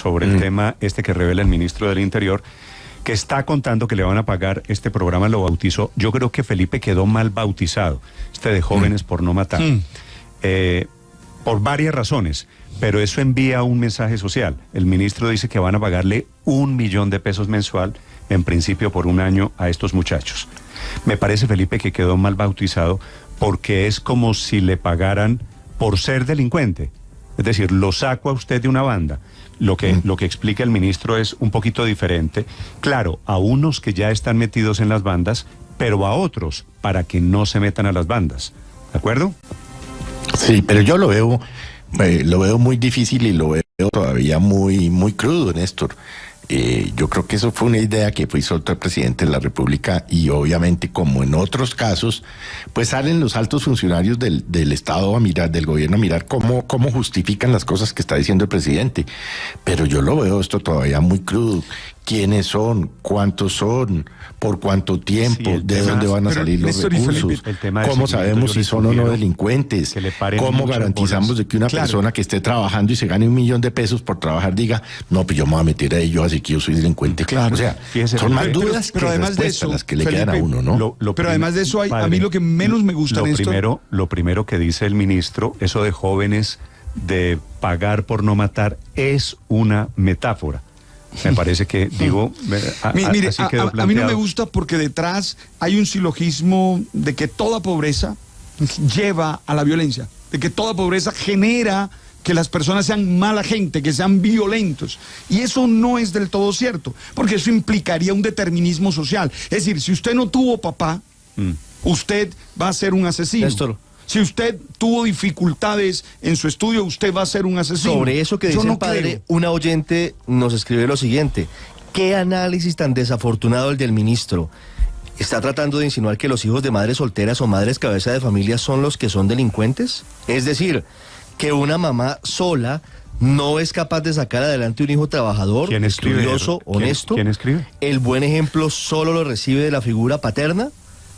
sobre el tema este que revela el ministro del Interior, que está contando que le van a pagar este programa, lo bautizó. Yo creo que Felipe quedó mal bautizado, este de Jóvenes por No Matar, por varias razones, pero eso envía un mensaje social. El ministro dice que van a pagarle 1 millón de pesos mensual, en principio por 1 año, a estos muchachos. Me parece, Felipe, que quedó mal bautizado porque es como si le pagaran por ser delincuente. Es decir, lo saco a usted de una banda. Lo que explica el ministro es un poquito diferente. Claro, a unos que ya están metidos en las bandas, pero a otros para que no se metan a las bandas. ¿De acuerdo? Sí, pero yo lo veo muy difícil y lo veo todavía muy, muy crudo, Néstor. Yo creo que eso fue una idea que fue soltó el presidente de la República y obviamente, como en otros casos, pues salen los altos funcionarios del Estado a mirar, del gobierno a mirar cómo justifican las cosas que está diciendo el presidente. Pero yo lo veo esto todavía muy crudo. ¿Quiénes son? ¿Cuántos son? ¿Por cuánto tiempo? Sí, ¿De dónde van a salir los recursos? ¿Cómo sabemos si son o no delincuentes? ¿Cómo garantizamos de que una persona que esté trabajando y se gane 1 millón de pesos por trabajar diga, no, pues yo me voy a meter a ello, así que yo soy delincuente? Claro. O sea, fíjese, son más dudas pero que además de respuestas eso, las que le Felipe, quedan a uno, ¿no? Pero además de eso, a mí lo que menos me gusta de esto... Lo primero que dice el ministro, eso de jóvenes de pagar por no matar, es una metáfora. Me parece que, digo, Mire, así quedó a mí no planteado. me gusta porque detrás hay un silogismo de que toda pobreza lleva a la violencia, de que toda pobreza genera que las personas sean mala gente, que sean violentos. Y eso no es del todo cierto, porque eso implicaría un determinismo social. Es decir, si usted no tuvo papá, usted va a ser un asesino. Néstor. Si usted tuvo dificultades en su estudio, usted va a ser un asesino. Sobre eso que dice el padre, una oyente nos escribe lo siguiente: ¿qué análisis tan desafortunado el del ministro? ¿Está tratando de insinuar que los hijos de madres solteras o madres cabeza de familia son los que son delincuentes? Es decir, que una mamá sola no es capaz de sacar adelante un hijo trabajador, estudioso, honesto. ¿Quién escribe? ¿El buen ejemplo solo lo recibe de la figura paterna?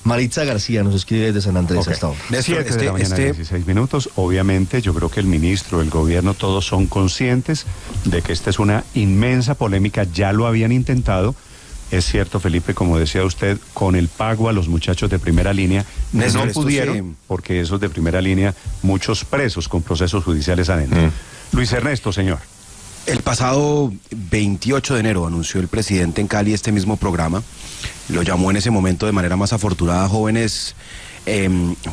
Maritza García nos escribe desde San Andrés hasta ahora. 7 de la mañana, 16 minutos. Obviamente, yo creo que el ministro, el gobierno, todos son conscientes de que esta es una inmensa polémica. Ya lo habían intentado. Es cierto, Felipe, como decía usted, con el pago a los muchachos de primera línea. Néstor, no pudieron, porque esos de primera línea, muchos presos con procesos judiciales adentro. Luis Ernesto, señor. El pasado 28 de enero anunció el presidente en Cali este mismo programa. Lo llamó en ese momento de manera más afortunada jóvenes,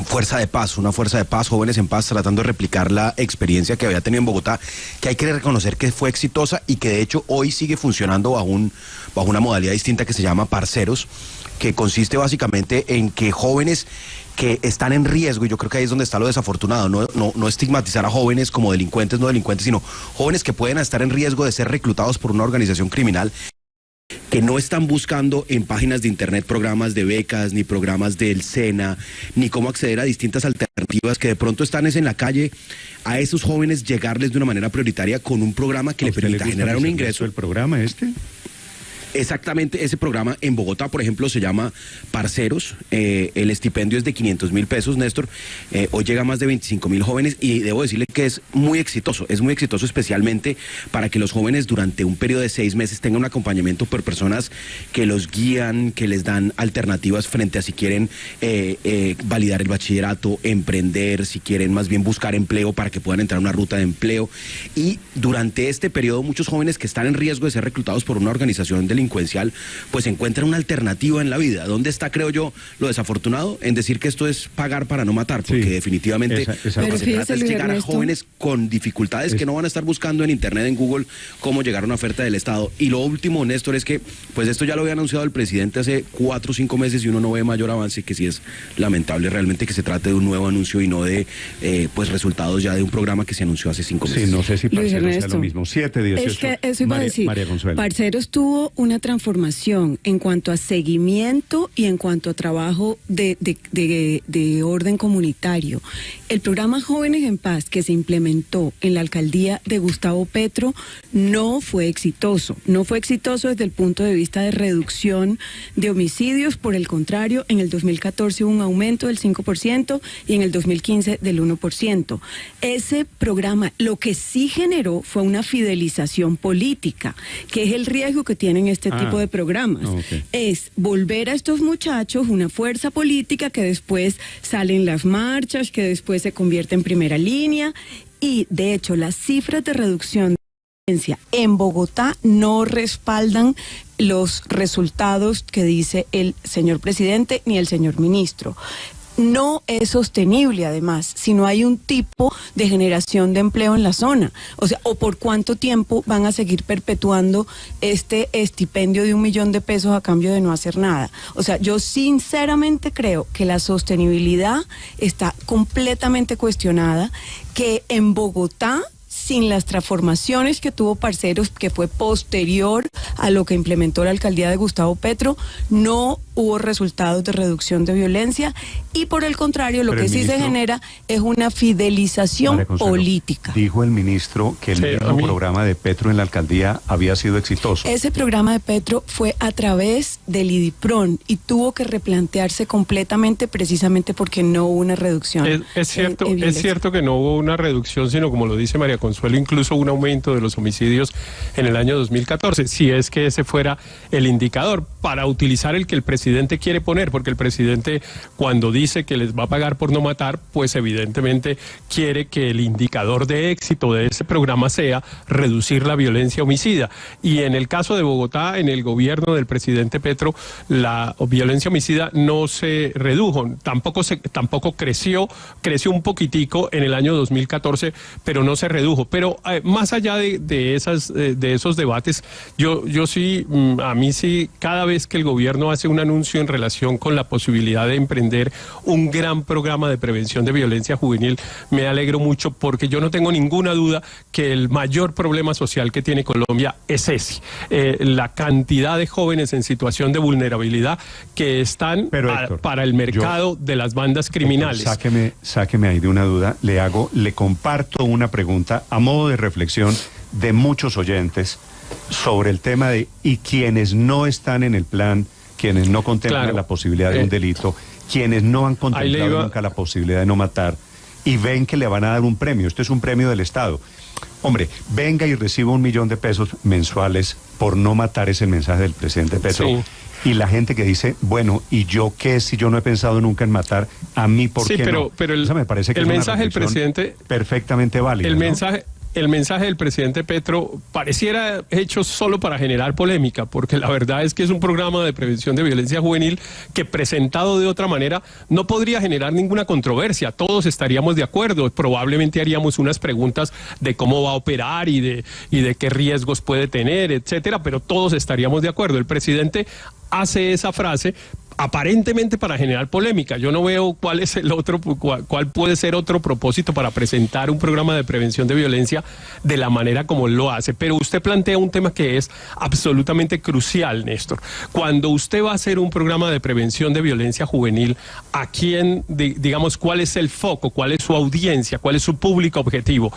fuerza de paz, una fuerza de paz, jóvenes en paz, tratando de replicar la experiencia que había tenido en Bogotá, que hay que reconocer que fue exitosa y que de hecho hoy sigue funcionando bajo una modalidad distinta que se llama Parceros, que consiste básicamente en que jóvenes que están en riesgo, y yo creo que ahí es donde está lo desafortunado, no estigmatizar a jóvenes como delincuentes, no delincuentes, sino jóvenes que pueden estar en riesgo de ser reclutados por una organización criminal, que no están buscando en páginas de internet programas de becas, ni programas del SENA, ni cómo acceder a distintas alternativas, que de pronto están en la calle. A esos jóvenes llegarles de una manera prioritaria con un programa que le permita generar un ingreso. ¿El programa este? Exactamente, ese programa en Bogotá, por ejemplo, se llama Parceros. El estipendio es de 500.000 pesos, Néstor. Hoy llega a más de 25.000 jóvenes y debo decirle que es muy exitoso especialmente para que los jóvenes durante un periodo de 6 meses tengan un acompañamiento por personas que los guían, que les dan alternativas frente a si quieren validar el bachillerato, emprender, si quieren más bien buscar empleo para que puedan entrar a una ruta de empleo. Y durante este periodo muchos jóvenes que están en riesgo de ser reclutados por una organización delincuencial, pues encuentran una alternativa en la vida. ¿Dónde está, creo yo, lo desafortunado? En decir que esto es pagar para no matar, porque definitivamente lo que se trata es llegar a jóvenes con dificultades que no van a estar buscando en internet, en Google, cómo llegar a una oferta del Estado. Y lo último, Néstor, es que pues esto ya lo había anunciado el presidente hace 4 o 5 meses y uno no ve mayor avance, que sí es lamentable realmente que se trate de un nuevo anuncio y no de pues resultados ya de un programa que se anunció hace 5 meses. Sí, no sé si Parceros sea lo mismo. 7, 18. Es que eso iba a decir. María Consuelo. Parceros tuvo una una transformación en cuanto a seguimiento y en cuanto a trabajo de orden comunitario. El programa Jóvenes en Paz que se implementó en la alcaldía de Gustavo Petro no fue exitoso. No fue exitoso desde el punto de vista de reducción de homicidios. Por el contrario, en el 2014 hubo un aumento del 5% y en el 2015 del 1%. Ese programa lo que sí generó fue una fidelización política, que es el riesgo que tienen este tipo de programas. Okay. Es volver a estos muchachos una fuerza política que después salen las marchas, que después se convierte en primera línea, y de hecho las cifras de reducción de violencia en Bogotá no respaldan los resultados que dice el señor presidente ni el señor ministro. No es sostenible, además, si no hay un tipo de generación de empleo en la zona. O sea, o por cuánto tiempo van a seguir perpetuando este estipendio de $1 millón a cambio de no hacer nada. O sea, yo sinceramente creo que la sostenibilidad está completamente cuestionada, que en Bogotá, sin las transformaciones que tuvo Parceros, que fue posterior a lo que implementó la alcaldía de Gustavo Petro, no hubo resultados de reducción de violencia, y por el contrario, lo que sí se genera es una fidelización política. Dijo el ministro que el mismo programa de Petro en la alcaldía había sido exitoso. Ese programa de Petro fue a través del IDIPRON y tuvo que replantearse completamente, precisamente porque no hubo una reducción. Es cierto que no hubo una reducción, sino, como lo dice María Consuelo, incluso un aumento de los homicidios en el año 2014, si es que ese fuera el indicador, para utilizar el que el presidente quiere poner, porque el presidente, cuando dice que les va a pagar por no matar, pues evidentemente quiere que el indicador de éxito de ese programa sea reducir la violencia homicida. Y en el caso de Bogotá, en el gobierno del presidente Petro, la violencia homicida no se redujo, tampoco creció un poquitico en el año 2014, pero no se redujo. Pero más allá de esos debates, yo sí, a mí sí, cada vez que el gobierno hace un anuncio en relación con la posibilidad de emprender un gran programa de prevención de violencia juvenil, me alegro mucho, porque yo no tengo ninguna duda que el mayor problema social que tiene Colombia es ese, la cantidad de jóvenes en situación de vulnerabilidad que están para el mercado de las bandas criminales. Sáqueme ahí de una duda, le comparto una pregunta a modo de reflexión de muchos oyentes sobre el tema de y quienes no están en el plan, quienes no contemplan la posibilidad de un delito, quienes no han contemplado nunca la posibilidad de no matar y ven que le van a dar un premio. Esto es un premio del Estado. Hombre, venga y reciba $1 millón mensuales por no matar, es el mensaje del presidente Petro. Sí. Y la gente que dice, bueno, ¿y yo qué si yo no he pensado nunca en matar? ¿A mí por qué no? Pero eso me parece que el es mensaje del presidente perfectamente válido. El mensaje del presidente Petro pareciera hecho solo para generar polémica, porque la verdad es que es un programa de prevención de violencia juvenil que, presentado de otra manera, no podría generar ninguna controversia. Todos estaríamos de acuerdo, probablemente haríamos unas preguntas de cómo va a operar y de qué riesgos puede tener, etcétera, pero todos estaríamos de acuerdo. El presidente hace esa frase aparentemente para generar polémica. Yo no veo cuál puede ser otro propósito para presentar un programa de prevención de violencia de la manera como él lo hace. Pero usted plantea un tema que es absolutamente crucial, Néstor. Cuando usted va a hacer un programa de prevención de violencia juvenil, ¿a quién, digamos, cuál es el foco, cuál es su audiencia, cuál es su público objetivo?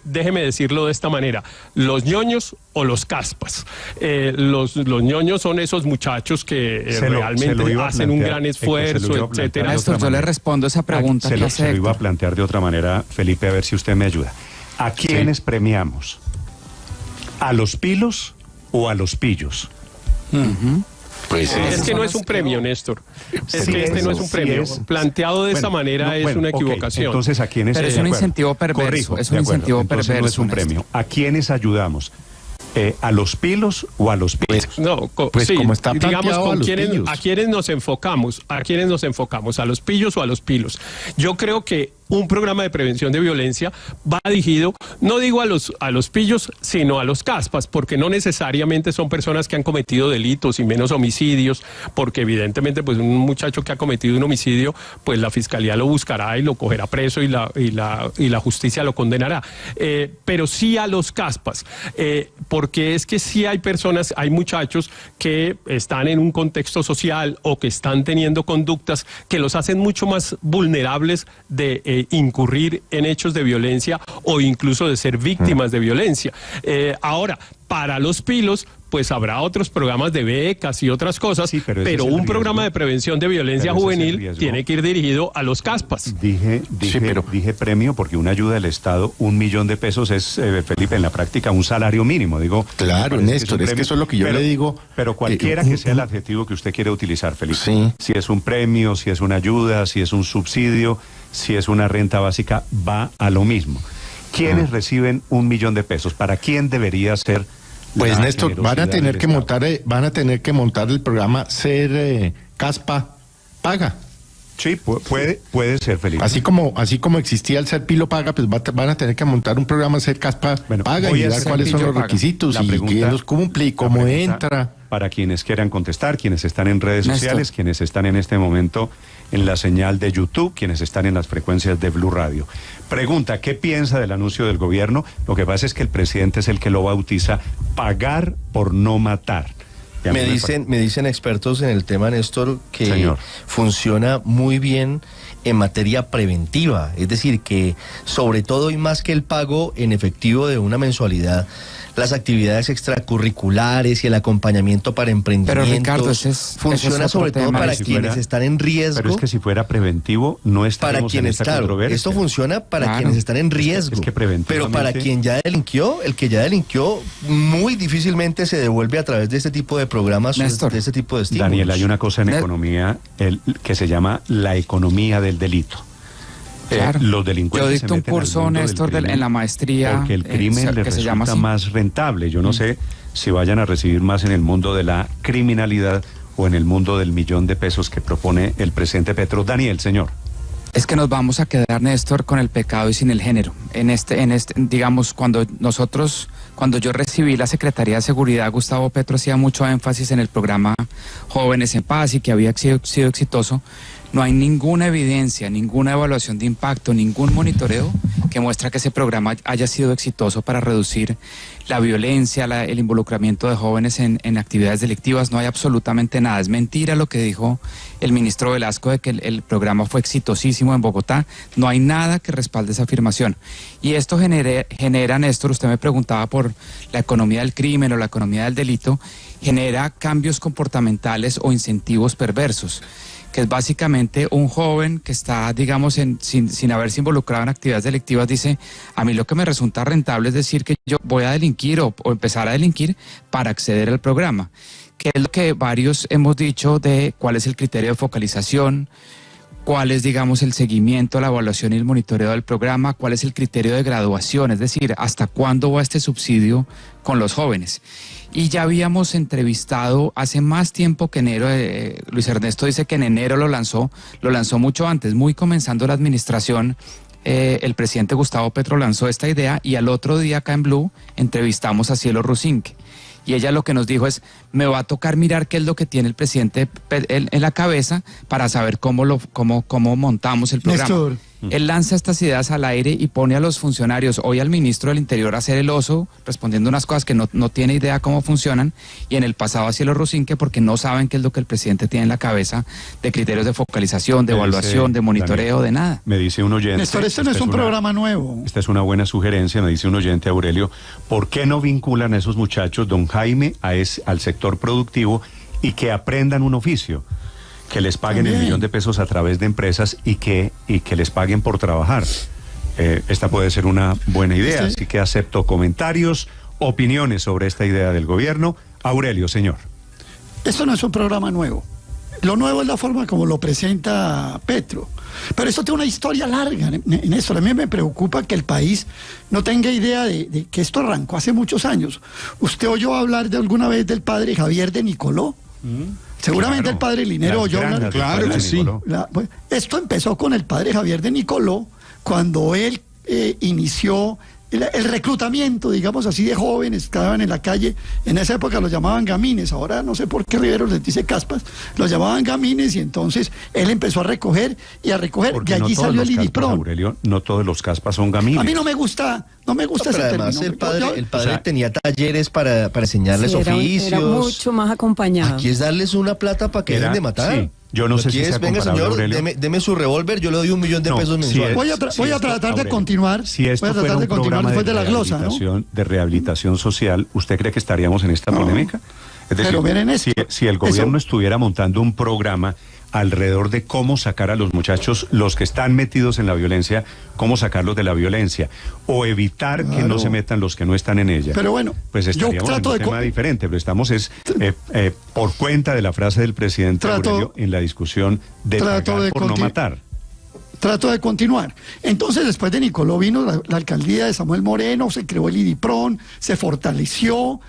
Déjeme decirlo de esta manera: los ñoños o los caspas. Los ñoños son esos muchachos que realmente hacen un gran esfuerzo, etcétera. Néstor, yo le respondo esa pregunta. Se lo iba a plantear de otra manera, Felipe, a ver si usted me ayuda. ¿A quiénes premiamos? ¿A los pilos o a los pillos? Pues es que no es un premio, Néstor. Es que este no es un premio. Planteado de esa manera es una equivocación. Entonces, ¿a quiénes? Pero es un incentivo perverso. Corrijo, es un incentivo perverso. No es un premio. ¿A quiénes ayudamos? ¿A los pilos o a los pillos? Sí, como está digamos, ¿a quiénes nos enfocamos? ¿A quiénes nos enfocamos? ¿A los pillos o a los pilos? Yo creo que un programa de prevención de violencia va dirigido, no digo a los pillos, sino a los caspas, porque no necesariamente son personas que han cometido delitos y menos homicidios, porque evidentemente pues un muchacho que ha cometido un homicidio, pues la fiscalía lo buscará y lo cogerá preso y la justicia lo condenará, pero sí a los caspas, porque es que sí hay personas, hay muchachos que están en un contexto social o que están teniendo conductas que los hacen mucho más vulnerables de incurrir en hechos de violencia o incluso de ser víctimas de violencia. Ahora, para los pilos, pues habrá otros programas de becas y otras cosas, sí, pero un programa de prevención de violencia juvenil tiene que ir dirigido a los caspas. Dije premio porque una ayuda del Estado, 1 millón de pesos es, Felipe, en la práctica un salario mínimo. Digo, claro, Néstor, es que eso es lo que yo le digo. Pero cualquiera que sea el adjetivo que usted quiere utilizar, Felipe, sí. Si es un premio, si es una ayuda, si es un subsidio, si es una renta básica, va a lo mismo. ¿Quiénes reciben 1 millón de pesos? ¿Para quién debería ser? Pues Néstor, van a tener que montar el programa Ser Caspa Paga. Sí, puede ser, Felipe. Así como existía el Ser Pilo Paga, pues van a tener que montar un programa Ser Caspa Paga y mirar cuáles son los requisitos y quién los cumple y cómo entra. Para quienes quieran contestar, quienes están en redes sociales, quienes están en este momento en la señal de YouTube, quienes están en las frecuencias de Blue Radio. Pregunta, ¿qué piensa del anuncio del gobierno? Lo que pasa es que el presidente es el que lo bautiza pagar por no matar. Me dicen expertos en el tema, Néstor, que funciona muy bien en materia preventiva, es decir, que sobre todo y más que el pago en efectivo de una mensualidad, las actividades extracurriculares y el acompañamiento para emprendimientos. Pero Ricardo, funciona sobre todo para quienes están en riesgo. Pero es que si fuera preventivo, no estaríamos en esta controversia. Esto funciona para quienes están en riesgo. Es que preventivamente... Pero para quien ya delinquió, el que ya delinquió, muy difícilmente se devuelve a través de este tipo de programas, Néstor, de este tipo de estímulos. Daniel, hay una cosa en economía que se llama la economía del delito. Claro. Los delincuentes. Yo dicto un curso, Néstor, en la maestría. Porque el crimen les resulta más rentable. Yo no sé si vayan a recibir más en el mundo de la criminalidad o en el mundo del 1 millón de pesos que propone el presidente Petro. Daniel, señor. Es que nos vamos a quedar, Néstor, con el pecado y sin el género. Digamos, cuando yo recibí la Secretaría de Seguridad, Gustavo Petro hacía mucho énfasis en el programa Jóvenes en Paz y que había sido exitoso. No hay ninguna evidencia, ninguna evaluación de impacto, ningún monitoreo que muestra que ese programa haya sido exitoso para reducir la violencia, el involucramiento de jóvenes en actividades delictivas. No hay absolutamente nada. Es mentira lo que dijo el ministro Velasco de que el programa fue exitosísimo en Bogotá. No hay nada que respalde esa afirmación. Y esto genera, Néstor, usted me preguntaba por la economía del crimen o la economía del delito, genera cambios comportamentales o incentivos perversos, que es básicamente un joven que está, digamos, sin haberse involucrado en actividades delictivas, dice, a mí lo que me resulta rentable es decir que yo voy a delinquir o empezar a delinquir para acceder al programa, que es lo que varios hemos dicho de cuál es el criterio de focalización, cuál es, digamos, el seguimiento, la evaluación y el monitoreo del programa, cuál es el criterio de graduación, es decir, hasta cuándo va este subsidio con los jóvenes. Y ya habíamos entrevistado hace más tiempo que enero, Luis Ernesto dice que en enero lo lanzó mucho antes, muy comenzando la administración, el presidente Gustavo Petro lanzó esta idea y al otro día acá en Blue entrevistamos a Cielo Rusinque. Y ella lo que nos dijo es, me va a tocar mirar qué es lo que tiene el presidente en la cabeza para saber cómo montamos el programa. Néstor. Él lanza estas ideas al aire y pone a los funcionarios, hoy al ministro del Interior a hacer el oso, respondiendo unas cosas que no tiene idea cómo funcionan, y en el pasado a Cielo Rusinque porque no saben qué es lo que el presidente tiene en la cabeza de criterios de focalización, de evaluación, de monitoreo, Daniel, de nada. Me dice un oyente... Néstor, esto no es un programa nuevo. Esta es una buena sugerencia, me dice un oyente, Aurelio, ¿por qué no vinculan a esos muchachos, don Jaime, al sector productivo y que aprendan un oficio? Que les paguen el 1 millón de pesos a través de empresas y que les paguen por trabajar. Esta puede ser una buena idea, así que acepto comentarios, opiniones sobre esta idea del gobierno. Aurelio, señor. Esto no es un programa nuevo. Lo nuevo es la forma como lo presenta Petro. Pero eso tiene una historia larga en esto. A mí me preocupa que el país no tenga idea de que esto arrancó hace muchos años. ¿Usted oyó hablar de alguna vez del padre Javier de Nicoló? Seguramente claro, el padre Linero oyó hablar. Claro que sí. Esto empezó con el padre Javier de Nicoló cuando él inició el reclutamiento, digamos así, de jóvenes que estaban en la calle. En esa época los llamaban gamines, ahora no sé por qué Rivero les dice caspas, los llamaban gamines, y entonces él empezó a recoger, porque de allí no todos salió los el caspas, IDIPRON. Aurelio, no todos los caspas son gamines. A mí no me gusta ese Pero además término. el padre tenía talleres para enseñarles Sí, oficios. era mucho más acompañado. Aquí es darles una plata para que dejen de matar. Sí, yo no sé si sea venga, comparable, señor, Aurelio. deme su revólver, yo le doy $1 millón Sí, pesos mensuales. Voy a tratar de Aurelio, continuar. Si esto voy a fuera tratar un de continuar programa después de la glosa, ¿no? de rehabilitación social, ¿usted cree que estaríamos en esta polémica? Es decir, Pero miren esto, si el gobierno estuviera montando un programa alrededor de cómo sacar a los muchachos, los que están metidos en la violencia, cómo sacarlos de la violencia, o evitar que no se metan los que no están en ella. Pero bueno, pues estaríamos en un tema diferente, pero estamos por cuenta de la frase del presidente Aurelio en la discusión de pagar por no matar. Trato de continuar. Entonces, después de Nicoló vino la alcaldía de Samuel Moreno, se creó el IDIPRON, se fortaleció,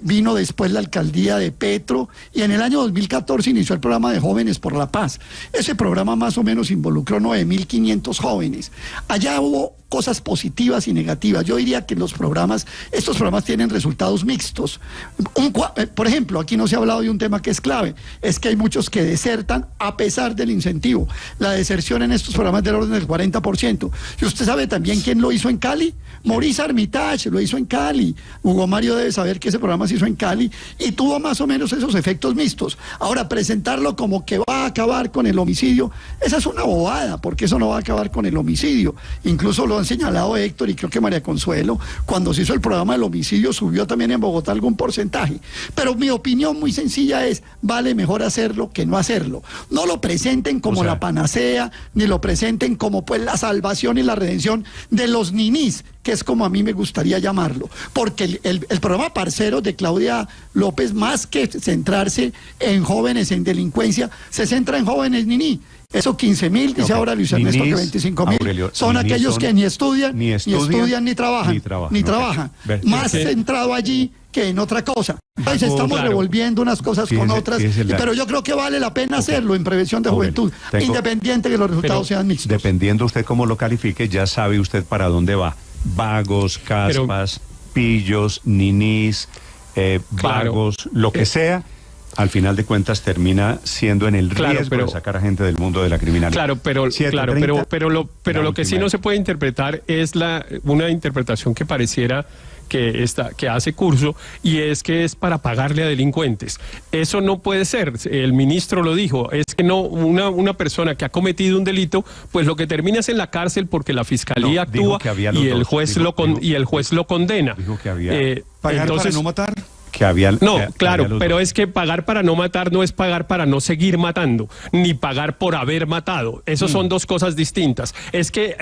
vino después la alcaldía de Petro, y en el año 2014 inició el programa de Jóvenes por la Paz. Ese programa más o menos involucró 9.500 jóvenes. Allá hubo cosas positivas y negativas. Yo diría que estos programas tienen resultados mixtos. Por ejemplo, aquí no se ha hablado de un tema que es clave, es que hay muchos que desertan a pesar del incentivo. La deserción en estos programas es del orden del 40%. Y usted sabe también quién lo hizo en Cali. Maurice Armitage lo hizo en Cali. Hugo Mario debe saber que ese programa se hizo en Cali y tuvo más o menos esos efectos mixtos. Ahora, presentarlo como que va a acabar con el homicidio, esa es una bobada, porque eso no va a acabar con el homicidio. Incluso lo han señalado Héctor y creo que María Consuelo, cuando se hizo el programa del homicidio subió también en Bogotá algún porcentaje. Pero mi opinión muy sencilla es, vale mejor hacerlo que no hacerlo. No lo presenten como la panacea, ni lo presenten como pues la salvación y la redención de los ninís, que es como a mí me gustaría llamarlo, porque el programa Parceros de Claudia López, más que centrarse en jóvenes en delincuencia, se centra en jóvenes niní. Esos 15.000, dice ahora Luis Ernesto, que 25.000 son aquellos que ni estudian ni trabajan. Más centrado allí que en otra cosa. Entonces estamos revolviendo unas cosas con otras, pero yo creo que vale la pena hacerlo en prevención de juventud, independiente de que los resultados sean mixtos. Dependiendo usted cómo lo califique, ya sabe usted para dónde va. Vagos, caspas, pillos, ninís, vagos, lo que sea. Al final de cuentas termina siendo en el riesgo de sacar a gente del mundo de la criminalidad. Pero lo que sí no se puede interpretar es una interpretación que pareciera que hace curso, y es que es para pagarle a delincuentes. Eso no puede ser. El ministro lo dijo, es que no, una persona que ha cometido un delito, pues lo que termina es en la cárcel porque la fiscalía actúa y el juez lo condena. Dijo que había pagar para no matar. Pero es que pagar para no matar no es pagar para no seguir matando, ni pagar por haber matado. Esas son dos cosas distintas. Es que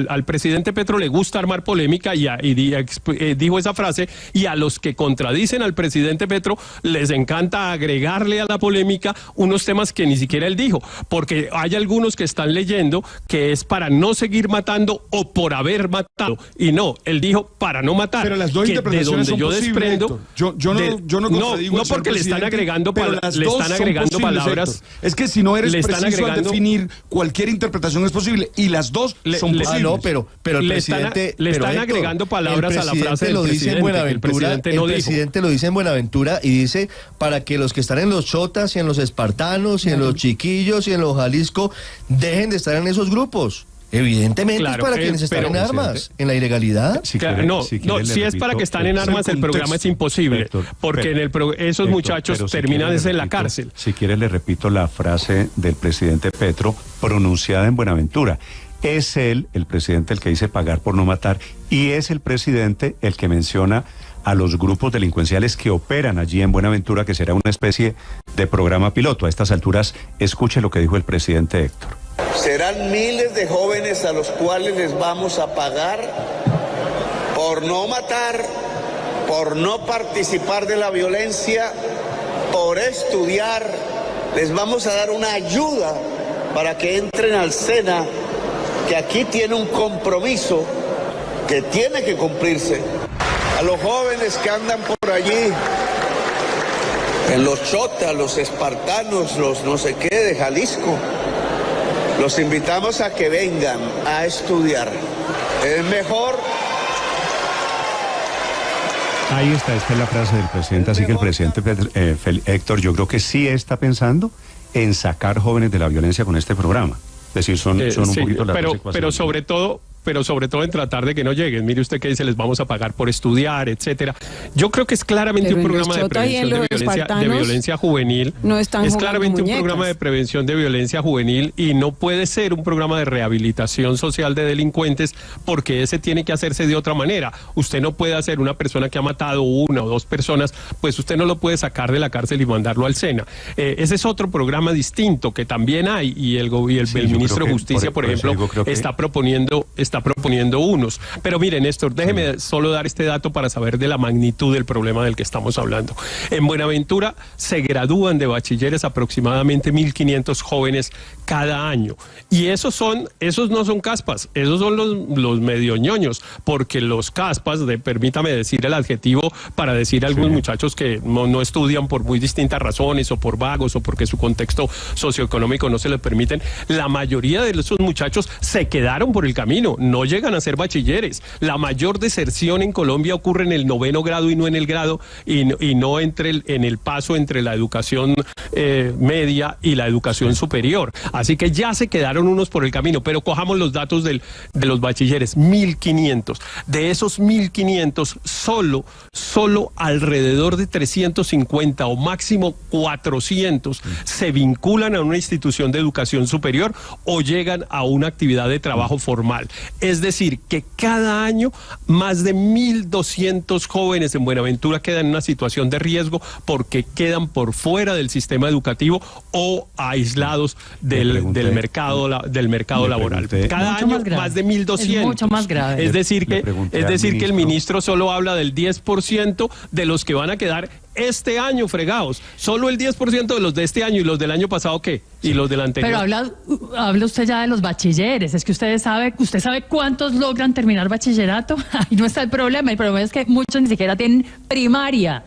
al presidente Petro le gusta armar polémica y dijo esa frase, y a los que contradicen al presidente Petro les encanta agregarle a la polémica unos temas que ni siquiera él dijo, porque hay algunos que están leyendo que es para no seguir matando o por haber matado, y no, él dijo para no matar. Pero las dos interpretaciones son posibles, Héctor. Yo no contradigo no porque le están agregando palabras. Es que si no eres preciso al definir, cualquier interpretación es posible, y las dos son posibles. Pero el presidente le están agregando palabras a la frase del presidente. El presidente lo dice en Buenaventura y dice para que los que están en los chotas y en los espartanos y en los chiquillos y en los Jalisco dejen de estar en esos grupos. Evidentemente es para quienes están en armas, en la ilegalidad. Si es para que están en armas, el programa es imposible, porque esos muchachos terminan en la cárcel. Si quiere le repito la frase del presidente Petro pronunciada en Buenaventura. Es él, el presidente, el que dice pagar por no matar, y es el presidente el que menciona a los grupos delincuenciales que operan allí en Buenaventura, que será una especie de programa piloto. A estas alturas, escuche lo que dijo el presidente Héctor. Serán miles de jóvenes a los cuales les vamos a pagar por no matar, por no participar de la violencia, por estudiar. Les vamos a dar una ayuda para que entren al SENA, que aquí tiene un compromiso que tiene que cumplirse. A los jóvenes que andan por allí, en los chotas, los espartanos, los no sé qué de Jalisco, Los invitamos a que vengan a estudiar. Es mejor. Ahí está, esta es la frase del presidente, así que el presidente Héctor, yo creo que sí está pensando en sacar jóvenes de la violencia con este programa. Es decir, son un poquito las dos ecuaciones. Pero sobre todo en tratar de que no lleguen. Mire usted que dice, les vamos a pagar por estudiar, etcétera. Yo creo que es claramente un programa de prevención de violencia juvenil. No están es claramente muñecas. un programa de prevención de violencia juvenil y no puede ser un programa de rehabilitación social de delincuentes, porque ese tiene que hacerse de otra manera. Usted no puede hacer una persona que ha matado una o dos personas, pues usted no lo puede sacar de la cárcel y mandarlo al SENA. Ese es otro programa distinto que también hay, y el ministro de Justicia, por ejemplo, está proponiendo unos. Pero mire, Néstor, déjeme solo dar este dato para saber de la magnitud del problema del que estamos hablando. En Buenaventura se gradúan de bachilleres aproximadamente 1.500 jóvenes cada año. Y esos no son caspas, esos son los medio ñoños, porque los caspas, permítame decir el adjetivo para decir a algunos muchachos que no estudian por muy distintas razones, o por vagos, o porque su contexto socioeconómico no se les permiten, la mayoría de esos muchachos se quedaron por el camino, no llegan a ser bachilleres. La mayor deserción en Colombia ocurre en el 9º grado y no en el grado, y no en el paso entre la educación media y la educación superior. Así que ya se quedaron unos por el camino, pero cojamos los datos de los bachilleres, 1.500. De esos 1.500, solo alrededor de 350 o máximo 400 se vinculan a una institución de educación superior o llegan a una actividad de trabajo formal. Es decir, que cada año más de 1.200 jóvenes en Buenaventura quedan en una situación de riesgo porque quedan por fuera del sistema educativo o aislados del mercado laboral. Cada año más de 1.200. Es mucho más grave. Es decir, que el ministro solo habla del 10% de los que van a quedar este año fregados. Solo el 10% de los de este año, y los del año pasado, ¿qué? Y los del anterior. Pero habla usted ya de los bachilleres. Es que usted sabe cuántos logran terminar bachillerato. Ahí no está el problema es que muchos ni siquiera tienen primaria,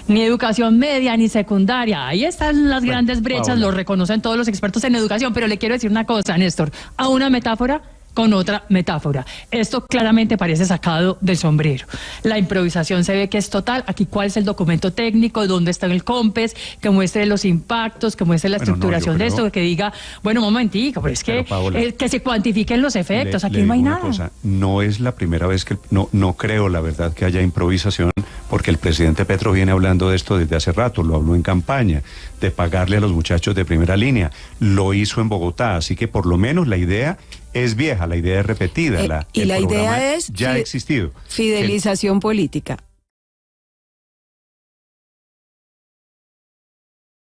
ni educación media, ni secundaria. Ahí están las grandes brechas, lo reconocen todos los expertos en educación. Pero le quiero decir una cosa, Néstor, a una metáfora con otra metáfora. Esto claramente parece sacado del sombrero. La improvisación se ve que es total. Aquí, ¿cuál es el documento técnico? ¿Dónde está el COMPES? Que muestre los impactos, que muestre la estructuración de esto, que diga, bueno, un momentico, pero es que, Paola, que se cuantifiquen los efectos. Aquí no hay nada. Cosa, no es la primera vez que, no creo, la verdad, que haya improvisación, porque el presidente Petro viene hablando de esto desde hace rato, lo habló en campaña, de pagarle a los muchachos de primera línea. Lo hizo en Bogotá, así que por lo menos la idea es vieja, la idea es repetida. Y la idea es ya ha existido. Fidelización política.